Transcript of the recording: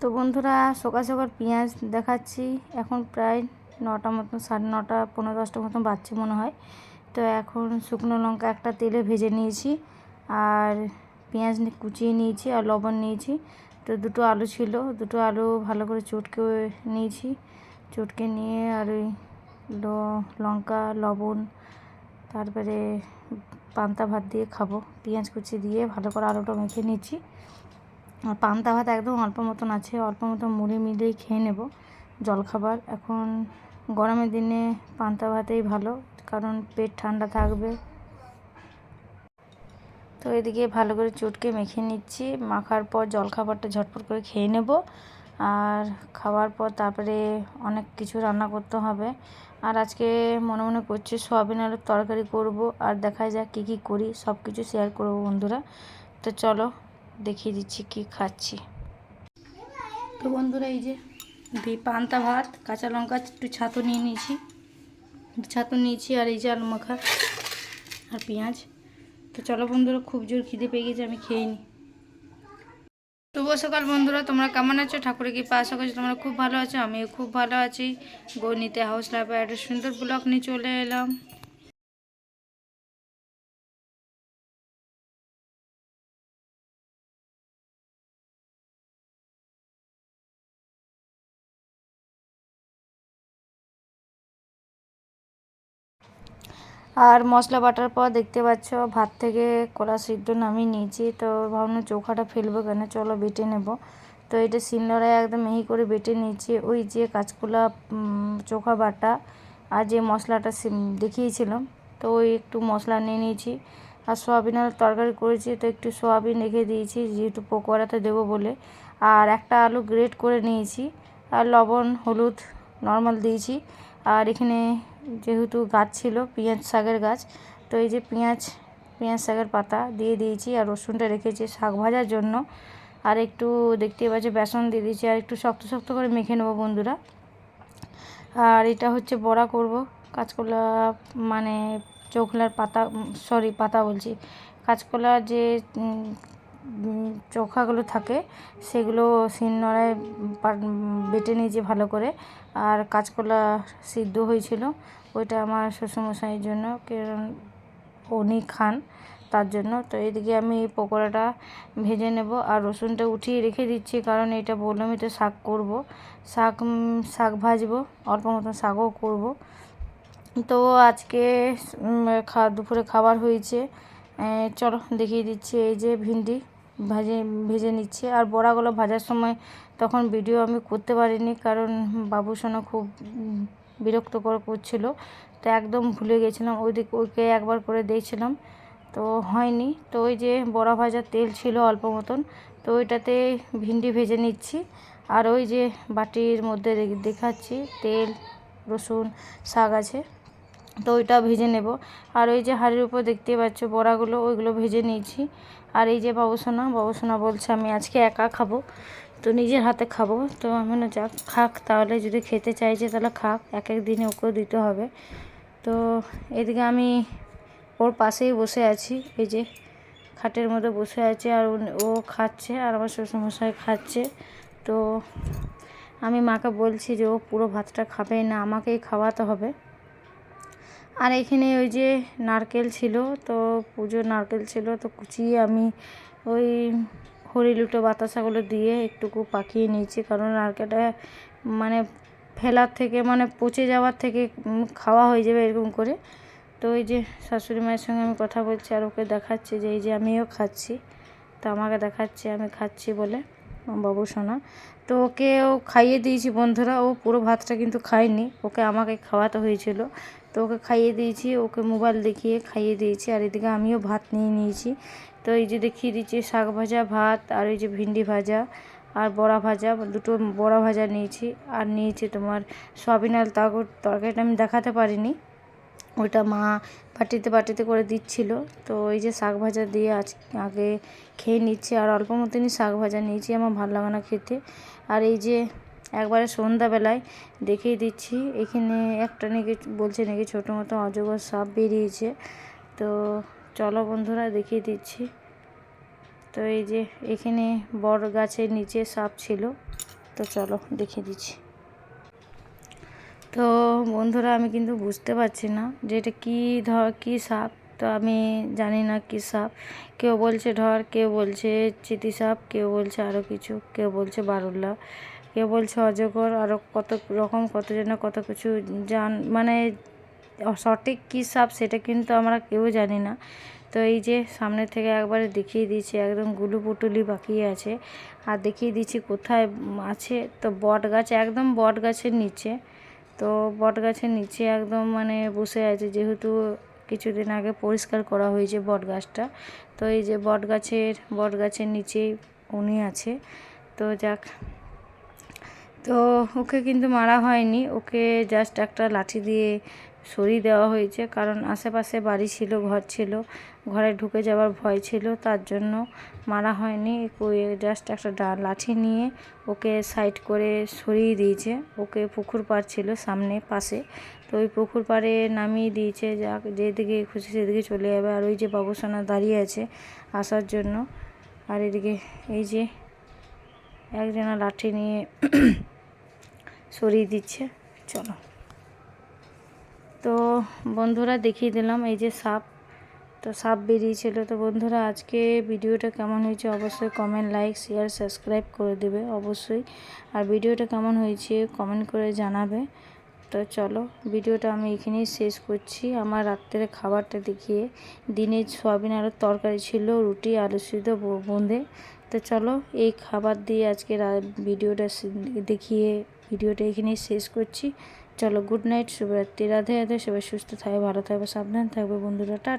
তো বন্ধুরা, সকাল সকাল পেঁয়াজ দেখাচ্ছি। এখন প্রায় 9টা মতো, 9:30, 9:45 মতো বাজছে মনে হয়। তো এখন শুকনো লঙ্কা একটা তেলে ভেজে নিয়েছি, আর পেঁয়াজ কুচিয়ে নিয়েছি, আর লবণ নিয়েছি। তো দুটো আলু ছিল, দুটো আলু ভালো করে চটকে নিয়েছি। চটকে নিয়ে আর ওই লঙ্কা, লবণ, তারপরে পান্তা ভাত দিয়ে খাবো। পেঁয়াজ কুচি দিয়ে ভালো করে আলুটা মেখে নিয়েছি। আর পান্তা ভাত একদম অল্প মতন আছে, অল্প মতন মুড়ি মিলিয়ে খেয়ে নেব জলখাবার। এখন গরমের দিনে পান্তা ভাতেই ভালো, কারণ পেট ঠান্ডা থাকবে। তো এদিকে ভালো করে চটকে মেখে নিচ্ছি। মাখার পর জলখাবারটা ঝটপট করে খেয়ে নেব। আর খাওয়ার পর তারপরে অনেক কিছু রান্না করতে হবে। আর আজকে মনে মনে করছি সয়াবিন আলুর তরকারি করব। আর দেখা যাক কী কী করি, সব কিছু শেয়ার করব বন্ধুরা। তো চলো দেখিয়ে দিচ্ছি কি খাচ্ছি। তো বন্ধুরা, এই যে পান্তা ভাত, কাঁচা লঙ্কা, একটু ছাতু নিয়েছি, আর এই যে আলু মাখা আর পেঁয়াজ। তো চলো বন্ধুরা, খুব জোর খিদে পেয়ে গেছে, আমি খেয়ে নিই। শুভ সকাল বন্ধুরা, তোমরা কেমন আছো? ঠাকুরের কৃপা আশা করছি তোমরা খুব ভালো আছো। আমিও খুব ভালো আছি। গণিতে হাউস লাইফে একটা সুন্দর ব্লগ নিয়ে চলে এলাম। আর মশলা বাটার পর দেখতে পাচ্ছ ভাত থেকে কলা সিদ্ধ নামিয়ে নিয়েছি। তো ভাবলাম চোখাটা ফেলবো কেন, চলো বেটে নেব। তো এটা শিলনোড়ায় একদম মিহি করে বেটে নিয়েছি। ওই যে কাঁচকলা চোখা বাটা আর যে মশলাটা দেখিয়েছিলাম, তো ওই একটু মশলা নিয়ে নিয়েছি। আর সয়াবিনের তরকারি করেছি, তো একটু সয়াবিন রেখে দিয়েছি যেহেতু পকোড়াতে দেবো বলে। আর একটা আলু গ্রেট করে নিয়েছি, আর লবণ হলুদ নর্মাল দিয়েছি। আর এখানে যেহেতু গাছ ছিল পেঁয়াজ শাকের গাছ, তো এই যে পেঁয়াজ শাকের পাতা দিয়ে দিয়েছি, আর রসুনটা রেখেছি শাক ভাজার জন্য। আর একটু দেখতে পাচ্ছি বেসন দিয়ে দিয়েছি, আর একটু শক্ত শক্ত করে মেখে নেবো বন্ধুরা। আর এটা হচ্ছে বড়া করব, কাঁচকলা মানে চোখলার পাতা, পাতা বলছি, কাঁচকলার যে চোখাগুলো থাকে সেগুলো শিলনোড়ায় বেটে নিয়েছি ভালো করে। আর কাঁচকলা সিদ্ধ হয়েছিল, ওইটা আমার শ্বশুরমশাইয়ের জন্য, কারণ উনি খান তার জন্য। তো এদিকে আমি পকোড়াটা ভেজে নেব, আর রসুনটা উঠিয়ে রেখে দিচ্ছি, কারণ এটা বললামই তো শাক করব, শাক ভাজবো, অল্প মতন শাকও করব। তো আজকে দুপুরে খাবার হয়েছে, চলো দেখিয়ে দিচ্ছি। এই যে ভিন্ডি ভেজে নিচ্ছি। আর বড়াগুলো ভাজার সময় তখন ভিডিও আমি করতে পারিনি, কারণ বাবুসোনা খুব বিরক্তকর করছিল, তো একদম ভুলে গেছিলাম। ওকে একবার করে দিয়েছিলাম, তো হয়নি। তো ওই যে বড়া ভাজার তেল ছিল অল্প মতন, তো ওইটাতে ভিন্ডি ভেজে নিচ্ছি। আর ওই যে বাটির মধ্যে দেখাচ্ছি তেল, রসুন, শাক আছে, তো ওইটা ভেজে নেব। আর ওই যে হাঁড়ির উপর দেখতে পাচ্ছ বড়াগুলো, ওইগুলো ভেজে নিয়েছি। আর এই যে বাবুসোনা বলছে আমি আজকে একা খাবো, তো নিজের হাতে খাবো। তো আমি না, যাক খাক, তাহলে যদি খেতে চাইছে তাহলে খাক, এক এক দিনে ওকেও দিতে হবে। তো এদিকে আমি ওর পাশেই বসে আছি, এই যে খাটের মধ্যে বসে আছে, আর ও খাচ্ছে, আর আমার শ্বশুরমশাই খাচ্ছে। তো আমি মাকে বলছি যে ও পুরো ভাতটা খাবে না, আমাকেই খাওয়াতে হবে। আর এখানে ওই যে নারকেল ছিল, তো পুজোর নারকেল ছিল, তো কুচিয়ে আমি ওই হরিলুটো বাতাসাগুলো দিয়ে একটুকু পাকিয়ে নিয়েছি, কারণ নারকেলটা মানে ফেলার থেকে, মানে পচে যাওয়ার থেকে খাওয়া হয়ে যাবে এরকম করে। তো ওই যে শাশুড়ি মায়ের সঙ্গে আমি কথা বলছি, আর ওকে দেখাচ্ছি যে এই যে আমিও খাচ্ছি, তো আমাকে দেখাচ্ছে আমি খাচ্ছি বলে বাবুসোনা। তো ওকেও খাইয়ে দিয়েছি বন্ধুরা, ও পুরো ভাতটা কিন্তু খায়নি, ওকে আমাকে খাওয়াতে হয়েছিল। তো ওকে খাইয়ে দিয়েছি, ওকে মোবাইল দেখিয়ে খাইয়ে দিয়েছি। আর এদিকে আমিও ভাত নিয়ে নিয়েছি। তো এই যে দেখিয়ে দিচ্ছি শাক ভাজা, ভাত, আর এই যে ভিন্ডি ভাজা, আর বড়া ভাজা, দুটো বড়া ভাজা নিয়েছি। আর নিয়েছি তোমার সয়াবিন আলু তরকারিটা আমি দেখাতে পারিনি, ওইটা মা বাটিতে করে দিচ্ছিল। তো এই যে শাক ভাজা দিয়ে আগে খেয়ে নিচ্ছি, আর অল্প মতনই শাক ভাজা নিয়েছি, আমার ভালো লাগে না খেতে। আর এই যে একবারে সন্ধ্যাবেলায় দেখিয়ে দিচ্ছি, এখানে একটা নাকি বলছে নাকি ছোটো মতো অজগর সাপ বেরিয়েছে। তো চলো বন্ধুরা দেখিয়ে দিচ্ছি। তো এই যে এখানে বড় গাছের নিচে সাপ ছিল, তো চলো দেখিয়ে দিচ্ছি। তো বন্ধুরা আমি কিন্তু বুঝতে পারছি না যে এটা কী সাপ। তো আমি জানি না কী সাপ। কেউ বলছে ঢর, কেউ বলছে চিতি সাপ, কেউ বলছে আরও কিছু, কেউ বলছে বারুল্লা, কেউ বলছে অজগর, আরও কত রকম কতজনে কত কিছু মানে সঠিক কী সাপ সেটা কিন্তু আমরা কেউ জানি না। তো এই যে সামনে থেকে একবারে দেখিয়ে দিয়েছি, একদম গুলু পুটুলি বাকিয়ে আছে। আর দেখিয়ে দিচ্ছি কোথায় আছে। তো বট গাছ, একদম বট গাছের নিচে। তো বট গাছের নিচে একদম মানে বসে আছে, যেহেতু কিছুদিন আগে পরিষ্কার করা হয়েছে বট গাছটা। তো এই যে বট গাছের নিচেই উনি আছে। তো যাক, তো ওকে কিন্তু মারা হয়নি, ওকে জাস্ট একটা লাঠি দিয়ে সরিয়ে দেওয়া হয়েছে, কারণ আশেপাশে বাড়ি ছিল, ঘর ছিল, ঘরে ঢুকে যাওয়ার ভয় ছিল, তার জন্য মারা হয়নি। জাস্ট একটা লাঠি নিয়ে ওকে সাইড করে সরিয়ে দিয়েছে। ওকে পুকুর পাড় ছিল সামনে পাশে, তো ওই পুকুর পাড়ে নামিয়ে দিয়েছে, যাক যেদিকে খুশি সেদিকে চলে যাবে। আর ওই যে বাবুসোনা দাঁড়িয়ে আছে আসার জন্য। আর এদিকে এই যে একজনা লাঠি নিয়ে সরিয়ে দিচ্ছে। চলো, তো বন্ধুরা দেখিয়ে দিলাম এই যে সাপ। তো সাপ বেরিয়েছিল। তো বন্ধুরা আজকে ভিডিওটা কেমন হয়েছে অবশ্যই কমেন্ট, লাইক, শেয়ার, সাবস্ক্রাইব করে দেবে অবশ্যই। আর ভিডিওটা কেমন হয়েছে কমেন্ট করে জানাবে। তো চলো, ভিডিওটা আমি এখানেই শেষ করছি। আমার রাত্রে খাবারটা দেখিয়ে, দিনে সয়াবিন আলুর তরকারি ছিল, রুটি, আলু সিদ্ধ, বোঁদে। তো চলো, এই খাবার দিয়ে আজকে ভিডিওটা দেখিয়ে ভিডিওটা এখানেই শেষ করছি। চলো, গুড নাইট, শুভরাত্রি, রাধে রাধে। সবাই সুস্থ থাকবে, ভালো থাকবে, সাবধান থাকবে বন্ধুরা। টাটা।